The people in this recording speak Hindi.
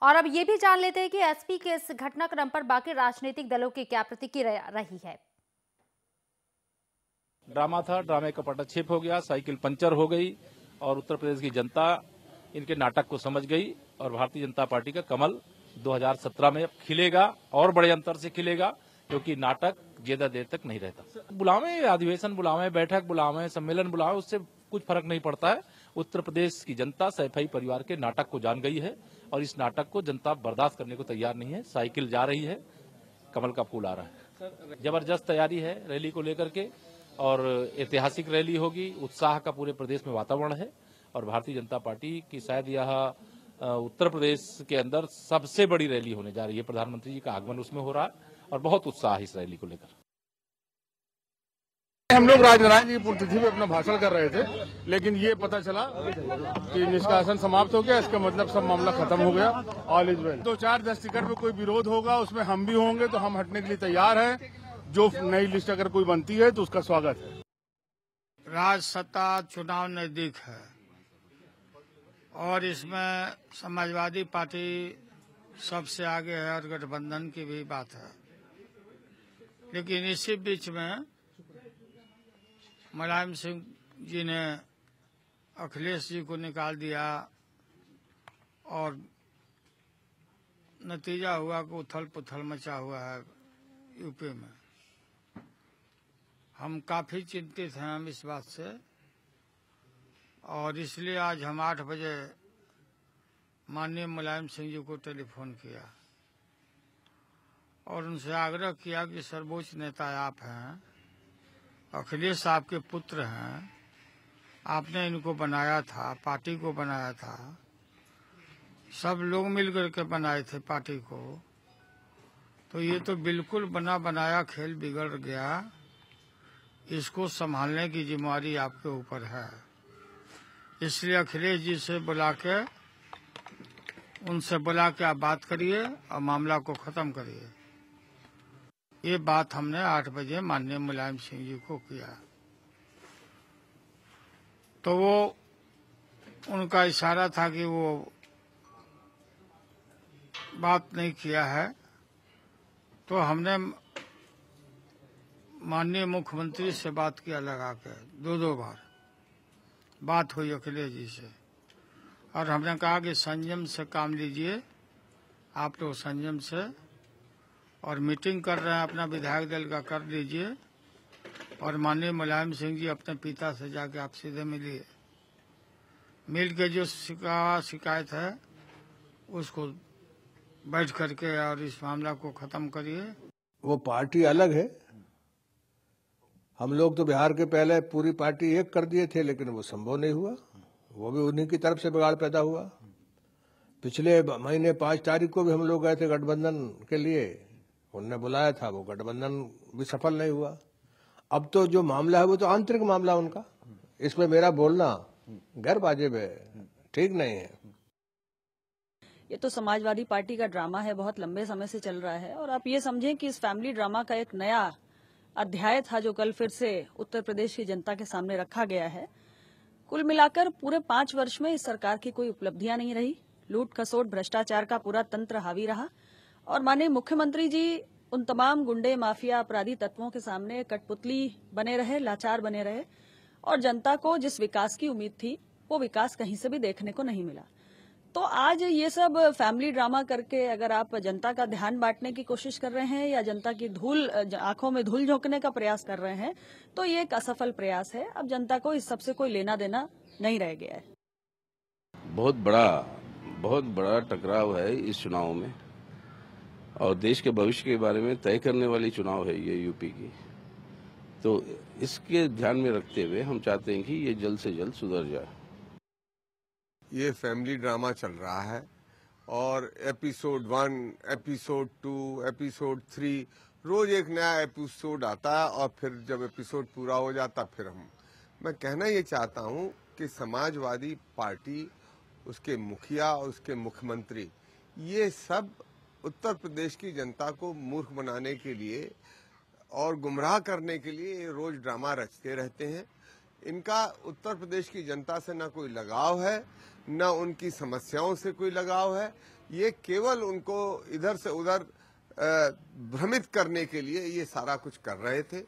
और अब ये भी जान लेते हैं कि एसपी के इस घटनाक्रम पर बाकी राजनीतिक दलों की क्या प्रतिक्रिया रही है। ड्रामा था, ड्रामे का पटाक्षेप हो गया, साइकिल पंचर हो गई और उत्तर प्रदेश की जनता इनके नाटक को समझ गई और भारतीय जनता पार्टी का कमल 2017 में खिलेगा और बड़े अंतर से खिलेगा, क्योंकि नाटक ज्यादा देर तक नहीं रहता। बुलावे अधिवेशन, बुलावे बैठक, बुलावे सम्मेलन, बुलावे, उससे कुछ फर्क नहीं पड़ता है। उत्तर प्रदेश की जनता सैफई परिवार के नाटक को जान गई है और इस नाटक को जनता बर्दाश्त करने को तैयार नहीं है। साइकिल जा रही है, कमल का फूल आ रहा है। जबरदस्त तैयारी है रैली को लेकर के और ऐतिहासिक रैली होगी। उत्साह का पूरे प्रदेश में वातावरण है और भारतीय जनता पार्टी की शायद यह उत्तर प्रदेश के अंदर सबसे बड़ी रैली होने जा रही है। प्रधानमंत्री जी का आगमन उसमें हो रहा है और बहुत उत्साह है इस रैली को लेकर। हम लोग राजनारायण जी की पुण्यतिथि में अपना भाषण कर रहे थे, लेकिन ये पता चला कि निष्कासन समाप्त हो गया। इसका मतलब सब मामला खत्म हो गया। All is well. 2-4-10 टिकट में कोई विरोध होगा, उसमें हम भी होंगे, तो हम हटने के लिए तैयार हैं। जो नई लिस्ट अगर कोई बनती है तो उसका स्वागत है। राजसत्ता चुनाव नजदीक है और इसमें समाजवादी पार्टी सबसे आगे है और गठबंधन की भी बात है। लेकिन इसी बीच में मुलायम सिंह जी ने अखिलेश जी को निकाल दिया और नतीजा हुआ कि उथल पुथल मचा हुआ है यूपी में। हम काफी चिंतित हैं हम इस बात से और इसलिए आज हम 8 बजे माननीय मुलायम सिंह जी को टेलीफोन किया और उनसे आग्रह किया कि सर्वोच्च नेता आप हैं, अखिलेश आपके पुत्र हैं, आपने इनको बनाया था, पार्टी को बनाया था, सब लोग मिलकर के बनाए थे पार्टी को, तो ये तो बिल्कुल बना बनाया खेल बिगड़ गया। इसको संभालने की जिम्मेवारी आपके ऊपर है। इसलिए अखिलेश जी से उनसे बुला के आप बात करिए और मामला को खत्म करिए। ये बात हमने 8 बजे माननीय मुलायम सिंह जी को किया तो वो उनका इशारा था कि वो बात नहीं किया है। तो हमने माननीय मुख्यमंत्री से बात किया लगा के 2 बार बात हुई अखिलेश जी से और हमने कहा कि संयम से काम लीजिए, आप लोग संयम से, और मीटिंग कर रहे हैं अपना विधायक दल का कर लीजिए और माननीय मुलायम सिंह जी अपने पिता से जाके आप सीधे मिलिए, मिल के जो शिकायत है उसको बैठ करके और इस मामला को खत्म करिए। वो पार्टी अलग है। हम लोग तो बिहार के पहले पूरी पार्टी एक कर दिए थे, लेकिन वो संभव नहीं हुआ। वो भी उन्हीं की तरफ से बिगाड़ पैदा हुआ। पिछले महीने 5 तारीख को भी हम लोग गए थे गठबंधन के लिए, उनने बुलाया था, वो गठबंधन भी सफल नहीं हुआ। अब तो जो मामला है वो तो आंतरिक मामला उनका, इसमें मेरा बोलना गैर वाजिब है, ठीक नहीं है। ये तो समाजवादी पार्टी का ड्रामा है, बहुत लंबे समय से चल रहा है और आप ये समझें कि इस फैमिली ड्रामा का एक नया अध्याय था जो कल फिर से उत्तर प्रदेश की जनता के सामने रखा गया है। कुल मिलाकर पूरे 5 वर्ष में इस सरकार की कोई उपलब्धियां नहीं रही। लूट खसोट भ्रष्टाचार का पूरा तंत्र हावी रहा और माननीय मुख्यमंत्री जी उन तमाम गुंडे माफिया अपराधी तत्वों के सामने कठपुतली बने रहे, लाचार बने रहे और जनता को जिस विकास की उम्मीद थी वो विकास कहीं से भी देखने को नहीं मिला। तो आज ये सब फैमिली ड्रामा करके अगर आप जनता का ध्यान बांटने की कोशिश कर रहे हैं या जनता की आंखों में धूल झोंकने का प्रयास कर रहे हैं तो ये एक असफल प्रयास है। अब जनता को इस सबसे कोई लेना देना नहीं रह गया है। बहुत बड़ा टकराव है इस चुनाव में और देश के भविष्य के बारे में तय करने वाली चुनाव है ये यूपी की। तो इसके ध्यान में रखते हुए हम चाहते हैं कि ये जल्द से जल्द सुधर जाए। ये फैमिली ड्रामा चल रहा है और एपिसोड 1, एपिसोड 2, एपिसोड 3, रोज एक नया एपिसोड आता है और फिर जब एपिसोड पूरा हो जाता फिर मैं कहना ये चाहता हूँ कि समाजवादी पार्टी, उसके मुखिया, उसके मुख्यमंत्री, ये सब उत्तर प्रदेश की जनता को मूर्ख बनाने के लिए और गुमराह करने के लिए रोज ड्रामा रचते रहते हैं। इनका उत्तर प्रदेश की जनता से न कोई लगाव है, न उनकी समस्याओं से कोई लगाव है। ये केवल उनको इधर से उधर भ्रमित करने के लिए ये सारा कुछ कर रहे थे।